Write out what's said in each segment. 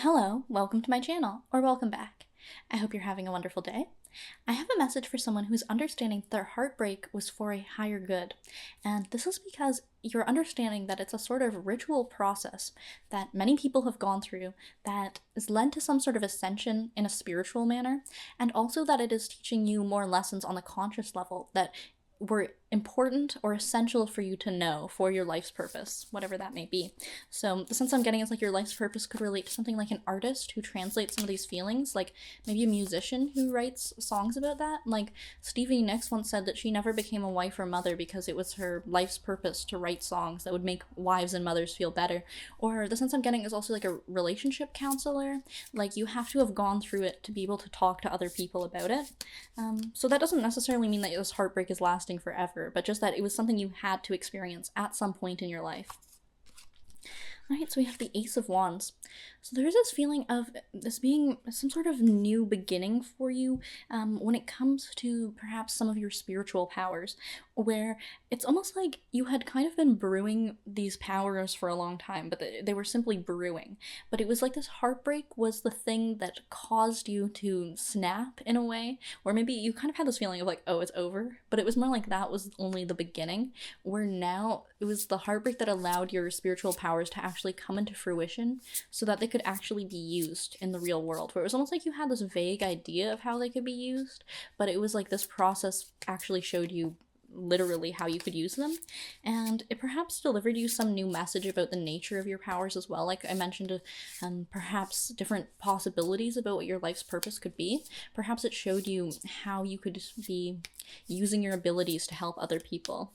Hello, welcome to my channel, or welcome back. I hope you're having a wonderful day. I have a message for someone who's understanding their heartbreak was for a higher good, and this is because you're understanding that it's a sort of ritual process that many people have gone through that is led to some sort of ascension in a spiritual manner, and also that it is teaching you more lessons on the conscious level that were important or essential for you to know for your life's purpose, whatever that may be. So the sense I'm getting is like your life's purpose could relate to something like an artist who translates some of these feelings, like maybe a musician who writes songs about that. Like Stevie Nicks once said that she never became a wife or mother because it was her life's purpose to write songs that would make wives and mothers feel better. Or the sense I'm getting is also like a relationship counselor. Like you have to have gone through it to be able to talk to other people about it. So that doesn't necessarily mean that this heartbreak is lasting forever, but just that it was something you had to experience at some point in your life. Alright, so we have the Ace of Wands. So there's this feeling of this being some sort of new beginning for you when it comes to perhaps some of your spiritual powers, where it's almost like you had kind of been brewing these powers for a long time, but they were simply brewing. But it was like this heartbreak was the thing that caused you to snap in a way, or maybe you kind of had this feeling of like, oh, it's over, but it was more like that was only the beginning, where now it was the heartbreak that allowed your spiritual powers to actually come into fruition so that they could actually be used in the real world, where it was almost like you had this vague idea of how they could be used, but it was like this process actually showed you literally how you could use them, and it perhaps delivered you some new message about the nature of your powers as well. Like I mentioned, perhaps different possibilities about what your life's purpose could be. Perhaps it showed you how you could be using your abilities to help other people.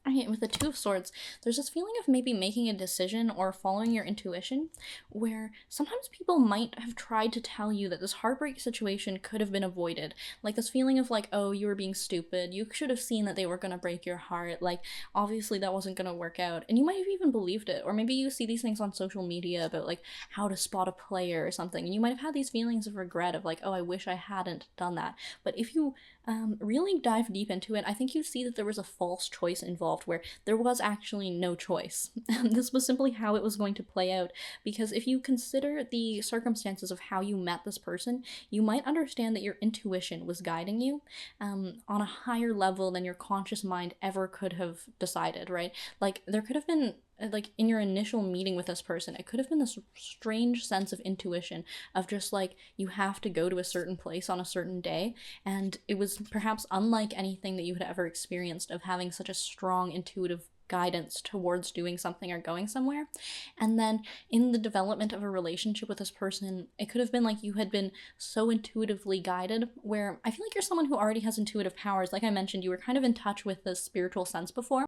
Right, with the Two of Swords, there's this feeling of maybe making a decision or following your intuition, where sometimes people might have tried to tell you that this heartbreak situation could have been avoided. Like this feeling of like, oh, you were being stupid, you should have seen that they were gonna break your heart, like obviously that wasn't gonna work out. And you might have even believed it. Or maybe you see these things on social media about like how to spot a player or something, and you might have had these feelings of regret of like, oh, I wish I hadn't done that. But if you really dive deep into it, I think you see that there was a false choice involved where there was actually no choice. This was simply how it was going to play out, because if you consider the circumstances of how you met this person, you might understand that your intuition was guiding you on a higher level than your conscious mind ever could have decided, right? Like there could have been like in your initial meeting with this person, it could have been this strange sense of intuition of just like you have to go to a certain place on a certain day, and it was perhaps unlike anything that you had ever experienced of having such a strong intuitive guidance towards doing something or going somewhere. And then in the development of a relationship with this person, it could have been like you had been so intuitively guided, where I feel like you're someone who already has intuitive powers. Like I mentioned, you were kind of in touch with this spiritual sense before.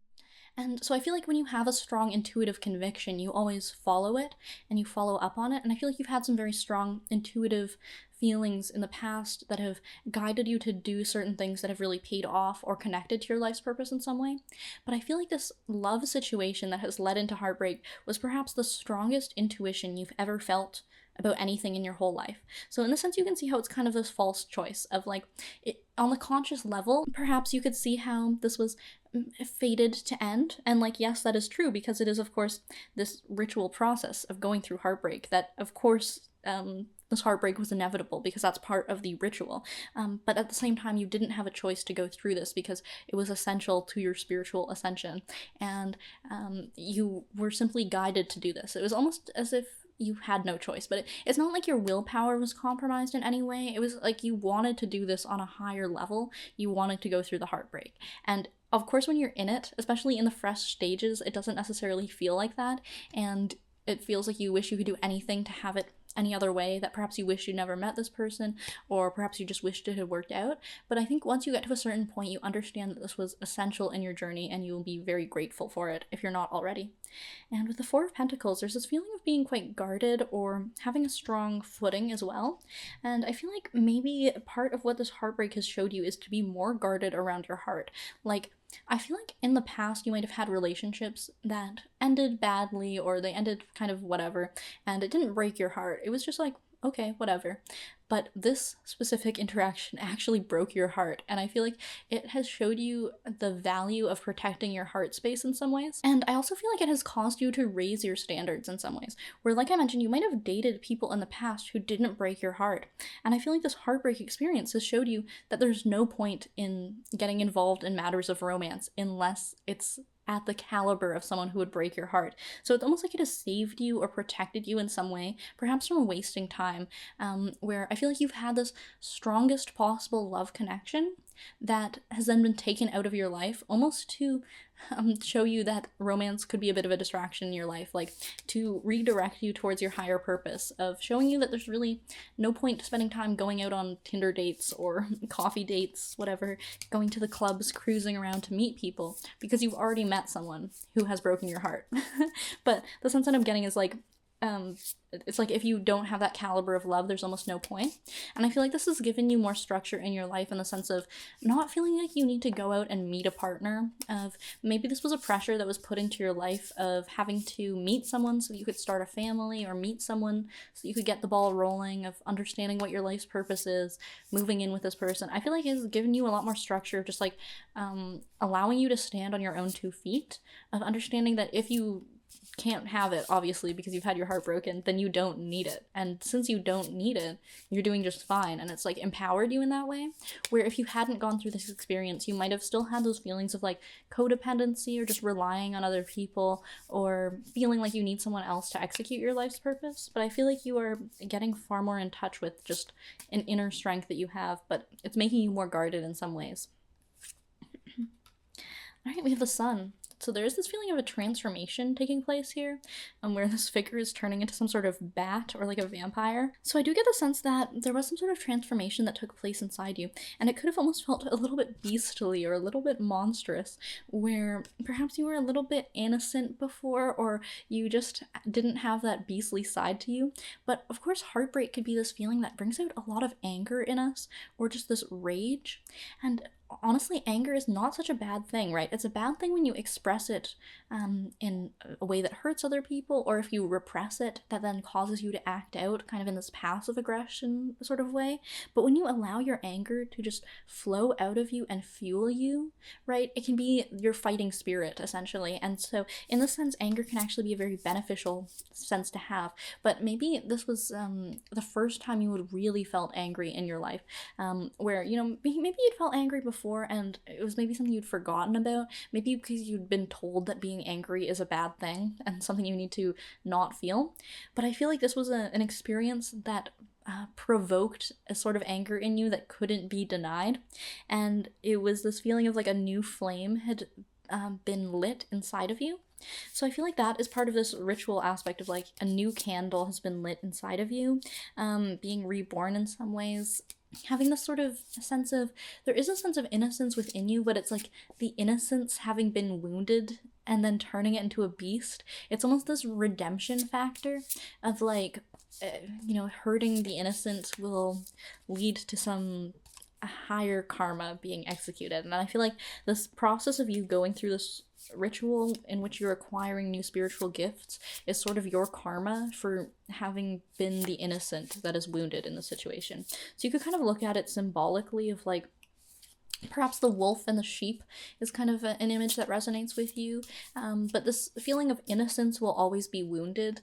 And so I feel like when you have a strong intuitive conviction, you always follow it and you follow up on it. And I feel like you've had some very strong intuitive feelings in the past that have guided you to do certain things that have really paid off or connected to your life's purpose in some way. But I feel like this love situation that has led into heartbreak was perhaps the strongest intuition you've ever felt about anything in your whole life. So in the sense, you can see how it's kind of this false choice of like, on the conscious level, perhaps you could see how this was fated to end. And like, yes, that is true, because it is of course this ritual process of going through heartbreak that of course this heartbreak was inevitable because that's part of the ritual. But at the same time, you didn't have a choice to go through this because it was essential to your spiritual ascension. And you were simply guided to do this. It was almost as if you had no choice, but it's not like your willpower was compromised in any way. It was like you wanted to do this on a higher level. You wanted to go through the heartbreak. And of course, when you're in it, especially in the fresh stages, it doesn't necessarily feel like that. And it feels like you wish you could do anything to have it any other way, that perhaps you wish you never met this person, or perhaps you just wished it had worked out. But I think once you get to a certain point, you understand that this was essential in your journey, and you will be very grateful for it if you're not already. And with the Four of Pentacles, there's this feeling of being quite guarded or having a strong footing as well. And I feel like maybe part of what this heartbreak has showed you is to be more guarded around your heart. Like, I feel like in the past you might have had relationships that ended badly or they ended kind of whatever, and it didn't break your heart. It was just like, okay, whatever. But this specific interaction actually broke your heart, and I feel like it has showed you the value of protecting your heart space in some ways. And I also feel like it has caused you to raise your standards in some ways, where, like I mentioned, you might have dated people in the past who didn't break your heart. And I feel like this heartbreak experience has showed you that there's no point in getting involved in matters of romance unless it's at the caliber of someone who would break your heart. So it's almost like it has saved you or protected you in some way, perhaps from wasting time, where I feel like you've had this strongest possible love connection that has then been taken out of your life, almost to show you that romance could be a bit of a distraction in your life, like to redirect you towards your higher purpose of showing you that there's really no point spending time going out on Tinder dates or coffee dates, whatever, going to the clubs, cruising around to meet people, because you've already met someone who has broken your heart. But the sense that I'm getting is like, it's like if you don't have that caliber of love, there's almost no point. And I feel like this has given you more structure in your life in the sense of not feeling like you need to go out and meet a partner. Of maybe this was a pressure that was put into your life of having to meet someone so that you could start a family, or meet someone so that you could get the ball rolling, of understanding what your life's purpose is, moving in with this person. I feel like it's given you a lot more structure of just like allowing you to stand on your own 2 feet, of understanding that if you can't have it, obviously, because you've had your heart broken, then you don't need it. And since you don't need it, you're doing just fine. And it's like empowered you in that way, where if you hadn't gone through this experience, you might have still had those feelings of like codependency, or just relying on other people, or feeling like you need someone else to execute your life's purpose. But I feel like you are getting far more in touch with just an inner strength that you have, but it's making you more guarded in some ways. All right, we have the sun. So there's this feeling of a transformation taking place here, where this figure is turning into some sort of bat or like a vampire. So I do get the sense that there was some sort of transformation that took place inside you, and it could have almost felt a little bit beastly or a little bit monstrous, where perhaps you were a little bit innocent before, or you just didn't have that beastly side to you. But of course, heartbreak could be this feeling that brings out a lot of anger in us, or just this rage. And honestly, anger is not such a bad thing, right? It's a bad thing when you express it in a way that hurts other people, or if you repress it, that then causes you to act out kind of in this passive aggression sort of way. But when you allow your anger to just flow out of you and fuel you, right, it can be your fighting spirit, essentially. And so, in this sense, anger can actually be a very beneficial sense to have. But maybe this was the first time you would really felt angry in your life, where, you know, maybe you'd felt angry before and it was maybe something you'd forgotten about, maybe because you'd been told that being angry is a bad thing and something you need to not feel. But I feel like this was an experience that provoked a sort of anger in you that couldn't be denied. And it was this feeling of like a new flame had been lit inside of you. So I feel like that is part of this ritual aspect of like a new candle has been lit inside of you, being reborn in some ways, having this sort of sense of, there is a sense of innocence within you, but it's like the innocence having been wounded and then turning it into a beast. It's almost this redemption factor of like, you know, hurting the innocent will lead to some higher karma being executed. And I feel like this process of you going through this ritual in which you're acquiring new spiritual gifts is sort of your karma for having been the innocent that is wounded in the situation. So you could kind of look at it symbolically of like, perhaps the wolf and the sheep is kind of an image that resonates with you, but this feeling of innocence will always be wounded,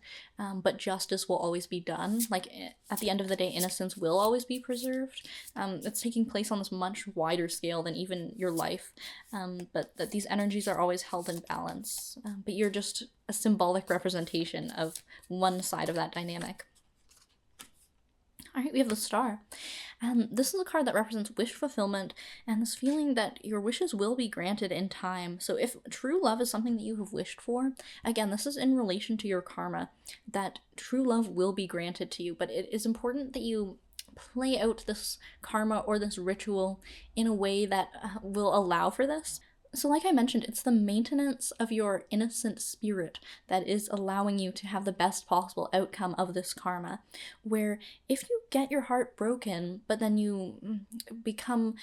but justice will always be done. Like, at the end of the day, innocence will always be preserved. It's taking place on this much wider scale than even your life, but that these energies are always held in balance, but you're just a symbolic representation of one side of that dynamic. All right, we have the star. This is a card that represents wish fulfillment and this feeling that your wishes will be granted in time. So if true love is something that you have wished for, again, this is in relation to your karma, that true love will be granted to you, but it is important that you play out this karma or this ritual in a way that will allow for this. So like I mentioned, it's the maintenance of your innocent spirit that is allowing you to have the best possible outcome of this karma, where if you get your heart broken, but then you become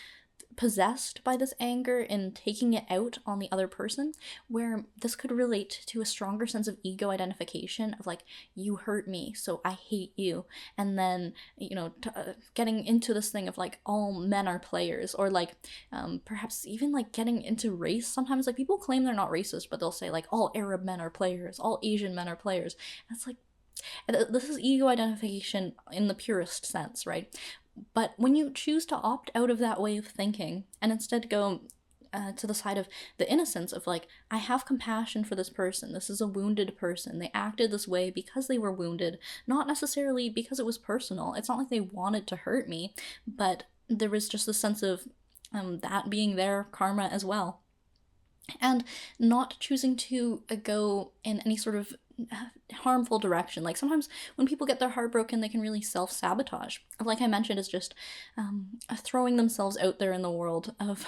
possessed by this anger and taking it out on the other person, where this could relate to a stronger sense of ego identification of like, you hurt me, so I hate you. And then, getting into this thing of like, all men are players, or like, perhaps even like getting into race. Sometimes like people claim they're not racist, but they'll say like, all Arab men are players, all Asian men are players. And it's like, this is ego identification in the purest sense, right? But when you choose to opt out of that way of thinking and instead go to the side of the innocence of like, I have compassion for this person. This is a wounded person. They acted this way because they were wounded, not necessarily because it was personal. It's not like they wanted to hurt me, but there was just a sense of that being their karma as well. And not choosing to go in any sort of harmful direction. Like sometimes when people get their heart broken, they can really self-sabotage. Like I mentioned, is just throwing themselves out there in the world of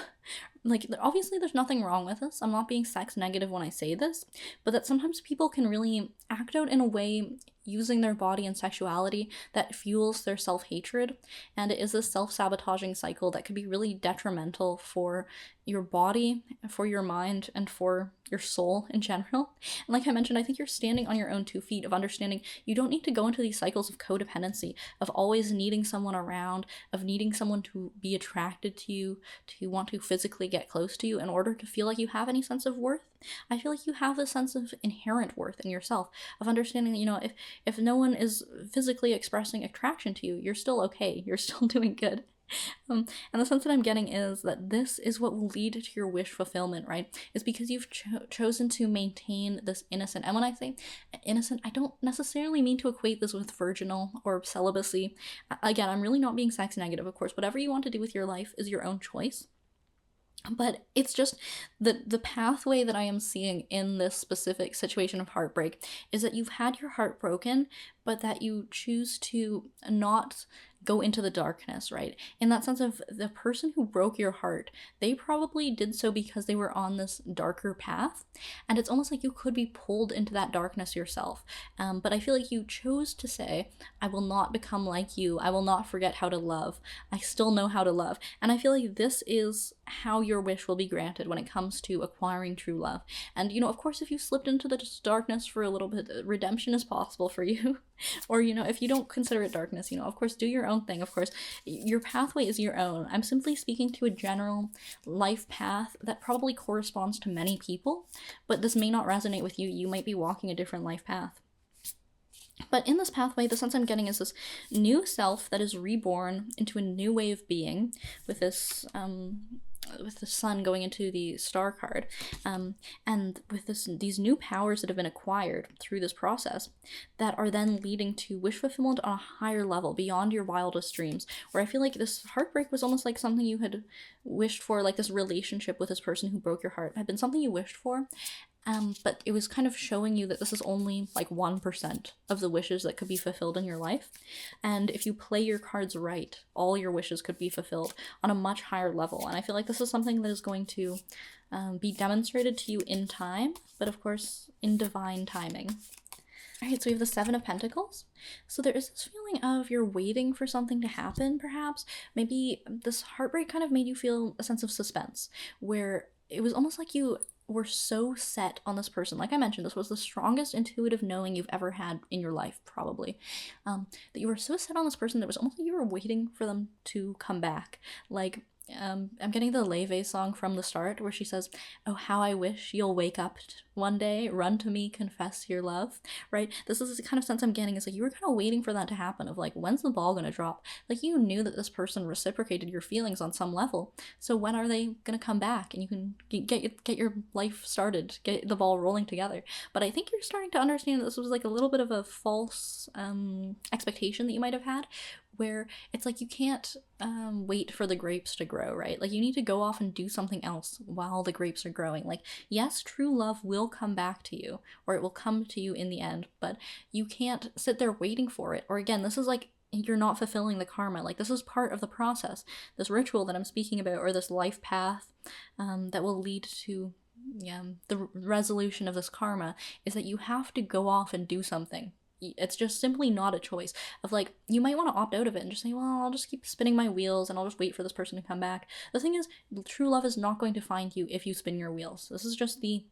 like, obviously there's nothing wrong with this. I'm not being sex negative when I say this, but that sometimes people can really act out in a way using their body and sexuality that fuels their self-hatred, and it is this self-sabotaging cycle that could be really detrimental for your body, for your mind, and for your soul in general. And like I mentioned, I think you're standing on your own 2 feet of understanding you don't need to go into these cycles of codependency, of always needing someone around, of needing someone to be attracted to you, to want to physically get close to you in order to feel like you have any sense of worth. I feel like you have this sense of inherent worth in yourself, of understanding that, if no one is physically expressing attraction to you, you're still okay, you're still doing good. And the sense that I'm getting is that this is what will lead to your wish fulfillment, right? It's because you've chosen to maintain this innocent. And when I say innocent, I don't necessarily mean to equate this with virginal or celibacy. Again, I'm really not being sex negative, of course. Whatever you want to do with your life is your own choice. But it's just the pathway that I am seeing in this specific situation of heartbreak is that you've had your heart broken, but that you choose to not go into the darkness, right? In that sense of the person who broke your heart, they probably did so because they were on this darker path, and it's almost like you could be pulled into that darkness yourself. But I feel like you chose to say, I will not become like you, I will not forget how to love, I still know how to love. And I feel like this is how your wish will be granted when it comes to acquiring true love. And of course, if you slipped into the darkness for a little bit, redemption is possible for you. Or if you don't consider it darkness, of course, do your own thing. Of course, your pathway is your own. I'm simply speaking to a general life path that probably corresponds to many people, but this may not resonate with you. You might be walking a different life path. But in this pathway, the sense I'm getting is this new self that is reborn into a new way of being with this with the sun going into the star card, and with these new powers that have been acquired through this process that are then leading to wish fulfillment on a higher level beyond your wildest dreams, where I feel like this heartbreak was almost like something you had wished for, like this relationship with this person who broke your heart had been something you wished for. But it was kind of showing you that this is only like 1% of the wishes that could be fulfilled in your life. And if you play your cards right, all your wishes could be fulfilled on a much higher level. And I feel like this is something that is going to be demonstrated to you in time, but of course, in divine timing. Alright, so we have the Seven of Pentacles. So there is this feeling of you're waiting for something to happen, perhaps. Maybe this heartbreak kind of made you feel a sense of suspense, where it was almost like you were so set on this person. Like I mentioned, this was the strongest intuitive knowing you've ever had in your life, probably. That you were so set on this person that it was almost like you were waiting for them to come back. Like, I'm getting the Leve song from the start where she says, oh, how I wish you'll wake up one day, run to me, confess your love, right? This is the kind of sense I'm getting, is like you were kind of waiting for that to happen, of like, when's the ball gonna drop? Like you knew that this person reciprocated your feelings on some level, so when are they gonna come back and you can get your life started, get the ball rolling together? But I think you're starting to understand that this was like a little bit of a false expectation that you might have had, where it's like you can't wait for the grapes to grow, right? Like you need to go off and do something else while the grapes are growing. Like, yes, true love will come back to you, or it will come to you in the end, but you can't sit there waiting for it. Or again, this is like, you're not fulfilling the karma. Like this is part of the process, this ritual that I'm speaking about, or this life path that will lead to the resolution of this karma, is that you have to go off and do something. it's just simply not a choice of like, you might want to opt out of it and just say, well, I'll just keep spinning my wheels and I'll just wait for this person to come back. The thing is, true love is not going to find you if you spin your wheels. This is just the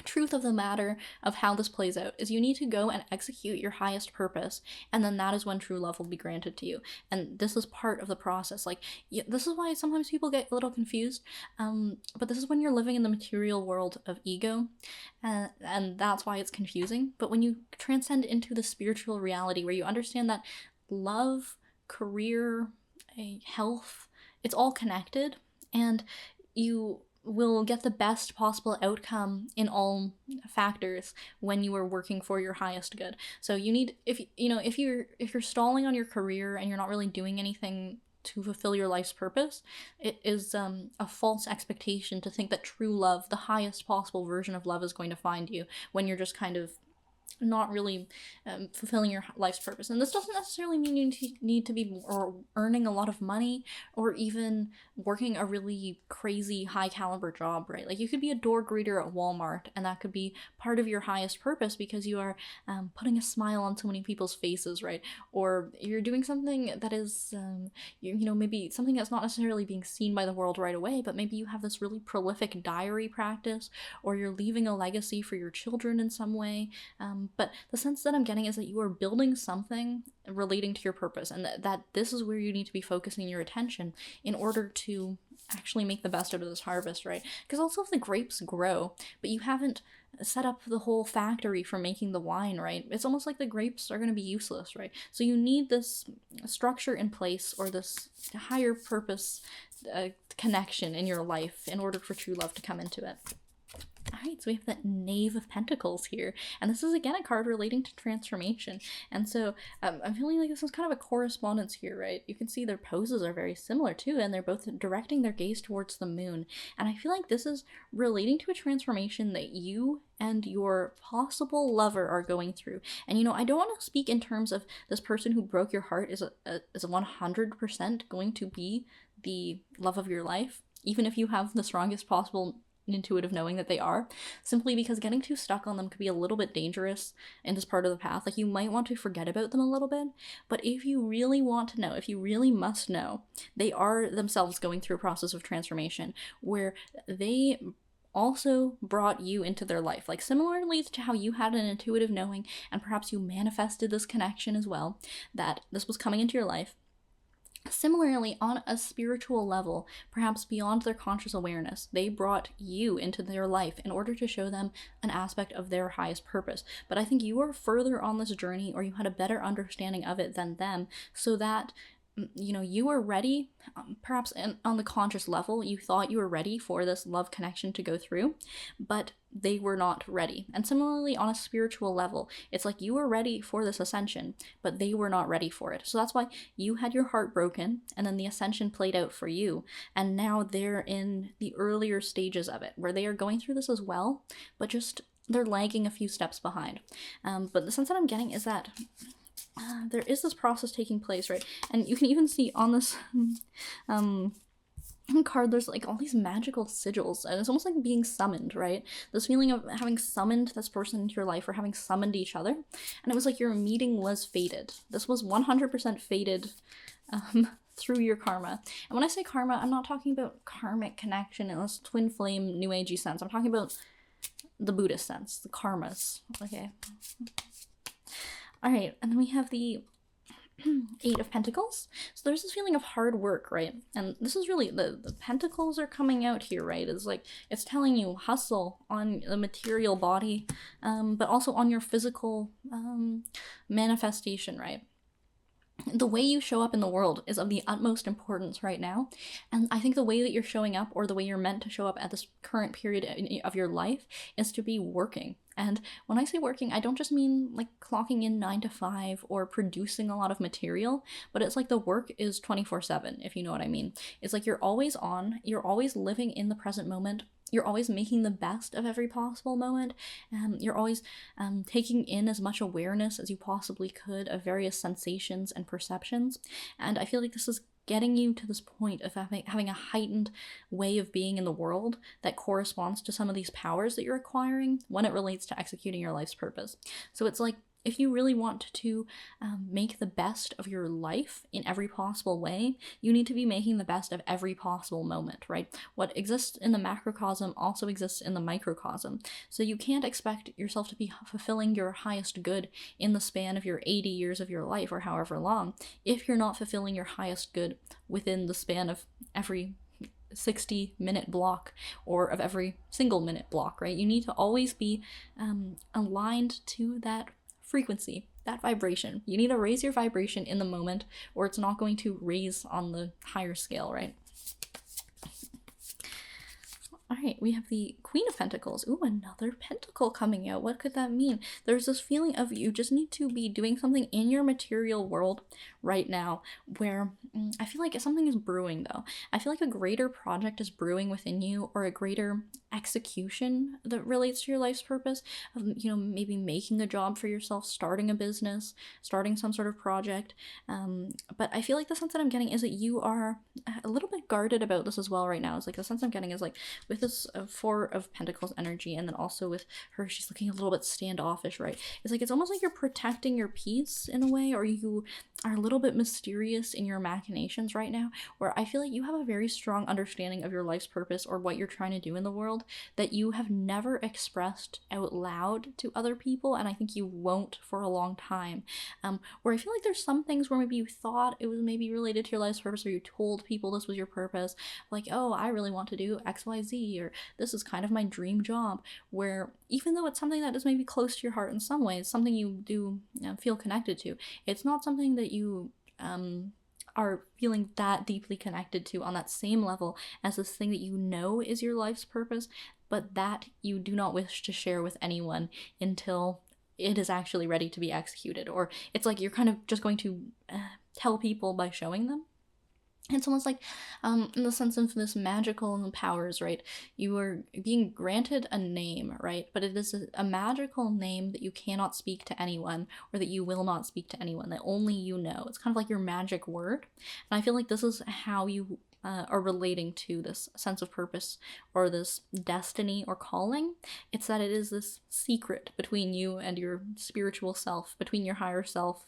truth of the matter of how this plays out. Is you need to go and execute your highest purpose, and then that is when true love will be granted to you. And this is part of the process. Like, this is why sometimes people get a little confused, but this is when you're living in the material world of ego, and that's why it's confusing. But when you transcend into the spiritual reality where you understand that love, career, health, it's all connected, and you will get the best possible outcome in all factors when you are working for your highest good. So you need, if you're stalling on your career and you're not really doing anything to fulfill your life's purpose, it is a false expectation to think that true love, the highest possible version of love, is going to find you when you're just kind of not really fulfilling your life's purpose. And this doesn't necessarily mean you need to be or earning a lot of money or even working a really crazy high caliber job, right? Like, you could be a door greeter at Walmart, and that could be part of your highest purpose because you are putting a smile on so many people's faces, right? Or you're doing something that is maybe something that's not necessarily being seen by the world right away, but maybe you have this really prolific diary practice, or you're leaving a legacy for your children in some way. But the sense that I'm getting is that you are building something relating to your purpose, and that this is where you need to be focusing your attention in order to actually make the best out of this harvest, right? Because also, if the grapes grow, but you haven't set up the whole factory for making the wine, right, it's almost like the grapes are going to be useless, right? So you need this structure in place, or this higher purpose connection in your life, in order for true love to come into it. Alright, so we have the Knave of Pentacles here, and this is again a card relating to transformation. And so I'm feeling like this is kind of a correspondence here, right? You can see their poses are very similar too, and they're both directing their gaze towards the moon. And I feel like this is relating to a transformation that you and your possible lover are going through. And I don't want to speak in terms of this person who broke your heart is 100% going to be the love of your life, even if you have the strongest possible intuitive knowing that they are, simply because getting too stuck on them could be a little bit dangerous in this part of the path. Like, you might want to forget about them a little bit, but if you really want to know, if you really must know, they are themselves going through a process of transformation where they also brought you into their life. Like, similarly to how you had an intuitive knowing and perhaps you manifested this connection as well, that this was coming into your life. Similarly, on a spiritual level, perhaps beyond their conscious awareness, they brought you into their life in order to show them an aspect of their highest purpose. But I think you are further on this journey, or you had a better understanding of it than them, so that you were ready. Perhaps on the conscious level, you thought you were ready for this love connection to go through, but they were not ready. And similarly, on a spiritual level, it's like you were ready for this ascension, but they were not ready for it. So that's why you had your heart broken, and then the ascension played out for you. And now they're in the earlier stages of it, where they are going through this as well, but just they're lagging a few steps behind. But the sense that I'm getting is that there is this process taking place, right? And you can even see on this card, there's like all these magical sigils, and it's almost like being summoned, right? This feeling of having summoned this person into your life, or having summoned each other. And it was like your meeting was fated. This was 100% fated through your karma. And when I say karma, I'm not talking about karmic connection in this twin flame new agey sense. I'm talking about the Buddhist sense, the karmas. Okay. Alright, and then we have the Eight of Pentacles. So there's this feeling of hard work, right? And this is really, the pentacles are coming out here, right? It's like, it's telling you hustle on the material body, but also on your physical manifestation, right? The way you show up in the world is of the utmost importance right now. And I think the way that you're showing up, or the way you're meant to show up at this current period of your life, is to be working. And when I say working, I don't just mean like clocking in 9 to 5 or producing a lot of material, but it's like the work is 24/7, if you know what I mean. It's like you're always on, you're always living in the present moment, you're always making the best of every possible moment, you're always taking in as much awareness as you possibly could of various sensations and perceptions. And I feel like this is getting you to this point of having a heightened way of being in the world that corresponds to some of these powers that you're acquiring when it relates to executing your life's purpose. So it's like if you really want to make the best of your life in every possible way, you need to be making the best of every possible moment, right? What exists in the macrocosm also exists in the microcosm. So you can't expect yourself to be fulfilling your highest good in the span of your 80 years of your life or however long if you're not fulfilling your highest good within the span of every 60-minute block or of every single minute block, right? You need to always be aligned to that frequency, that vibration. You need to raise your vibration in the moment, or it's not going to raise on the higher scale, right? All right, we have the Queen of Pentacles. Ooh, another pentacle coming out. What could that mean? There's this feeling of you just need to be doing something in your material world right now where I feel like something is brewing, though. I feel like a greater project is brewing within you, or a greater execution that relates to your life's purpose of, maybe making a job for yourself, starting a business, starting some sort of project. But I feel like the sense that I'm getting is that you are a little bit guarded about this as well right now. It's like the sense I'm getting is like with this Four of Pentacles energy, and then also with her, she's looking a little bit standoffish, right? It's like it's almost like you're protecting your peace in a way, or you are a little bit mysterious in your machinations right now, where I feel like you have a very strong understanding of your life's purpose or what you're trying to do in the world that you have never expressed out loud to other people, and I think you won't for a long time. Where I feel like there's some things where maybe you thought it was maybe related to your life's purpose, or you told people this was your purpose, like, oh, I really want to do XYZ, or this is kind of my dream job, where even though it's something that is maybe close to your heart in some ways, something you do feel connected to, it's not something that you are feeling that deeply connected to on that same level as this thing that you know is your life's purpose, but that you do not wish to share with anyone until it is actually ready to be executed. Or it's like you're kind of just going to tell people by showing them. It's almost like, in the sense of this magical powers, right? You are being granted a name, right? But it is a magical name that you cannot speak to anyone, or that you will not speak to anyone, that only you know. It's kind of like your magic word. And I feel like this is how you are relating to this sense of purpose, or this destiny or calling. It's that it is this secret between you and your spiritual self, between your higher self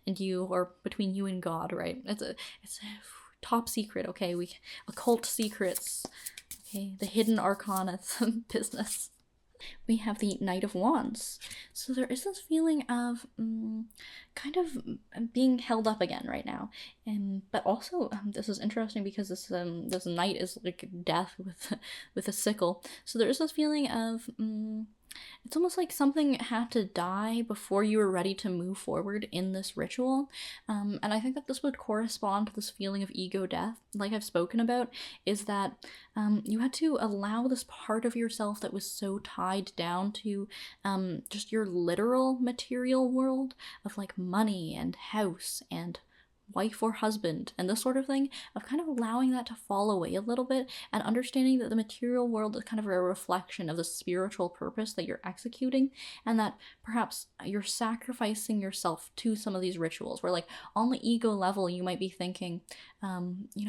and you, or between you and God, right? It's a top secret, okay? Occult secrets, okay? The hidden arcana business. We have the Knight of Wands. So there is this feeling of kind of being held up again right now, but also this is interesting because this knight is like death with a sickle. So there is this feeling of it's almost like something had to die before you were ready to move forward in this ritual. And I think that this would correspond to this feeling of ego death, like I've spoken about, is that you had to allow this part of yourself that was so tied down to just your literal material world of like money and house and wife or husband and this sort of thing, of kind of allowing that to fall away a little bit, and understanding that the material world is kind of a reflection of the spiritual purpose that you're executing, and that perhaps you're sacrificing yourself to some of these rituals, where like on the ego level you might be thinking,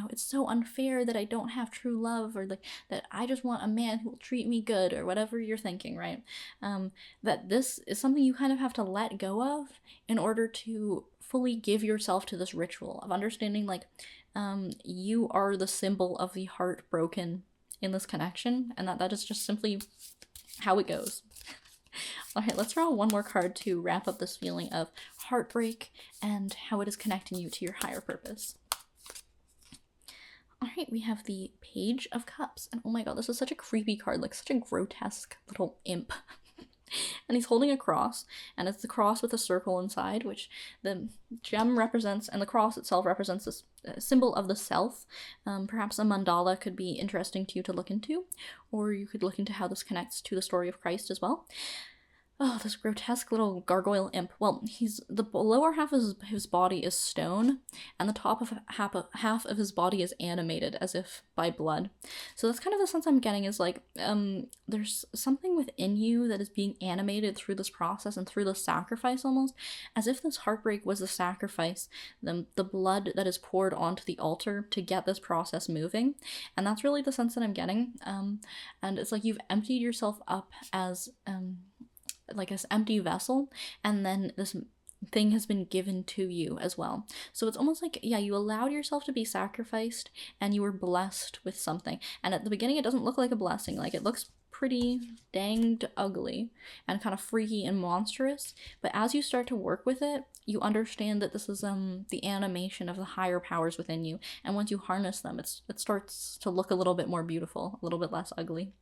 it's so unfair that I don't have true love, or like that I just want a man who will treat me good, or whatever you're thinking, right? That this is something you kind of have to let go of in order to fully give yourself to this ritual of understanding, like, you are the symbol of the heart broken in this connection, and that is just simply how it goes. All right, let's draw one more card to wrap up this feeling of heartbreak and how it is connecting you to your higher purpose. All right, we have the Page of Cups, and oh my god, this is such a creepy card, like such a grotesque little imp. And he's holding a cross, and it's the cross with a circle inside, which the gem represents, and the cross itself represents this symbol of the self. Perhaps a mandala could be interesting to you to look into, or you could look into how this connects to the story of Christ as well. Oh, this grotesque little gargoyle imp. Well, the lower half of his body is stone, and the top of half of his body is animated, as if by blood. So that's kind of the sense I'm getting, is like, there's something within you that is being animated through this process and through the sacrifice, almost, as if this heartbreak was the sacrifice, the blood that is poured onto the altar to get this process moving. And that's really the sense that I'm getting. And it's like you've emptied yourself up as like this empty vessel, and then this thing has been given to you as well. So it's almost like, yeah, you allowed yourself to be sacrificed and you were blessed with something. And at the beginning, it doesn't look like a blessing. Like, it looks pretty danged ugly and kind of freaky and monstrous. But as you start to work with it, you understand that this is the animation of the higher powers within you. And once you harness them, it starts to look a little bit more beautiful, a little bit less ugly.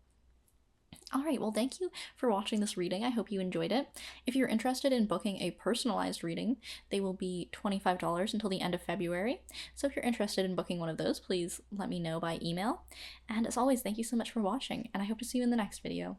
Alright, well, thank you for watching this reading. I hope you enjoyed it. If you're interested in booking a personalized reading, they will be $25 until the end of February. So if you're interested in booking one of those, please let me know by email. And as always, thank you so much for watching, and I hope to see you in the next video.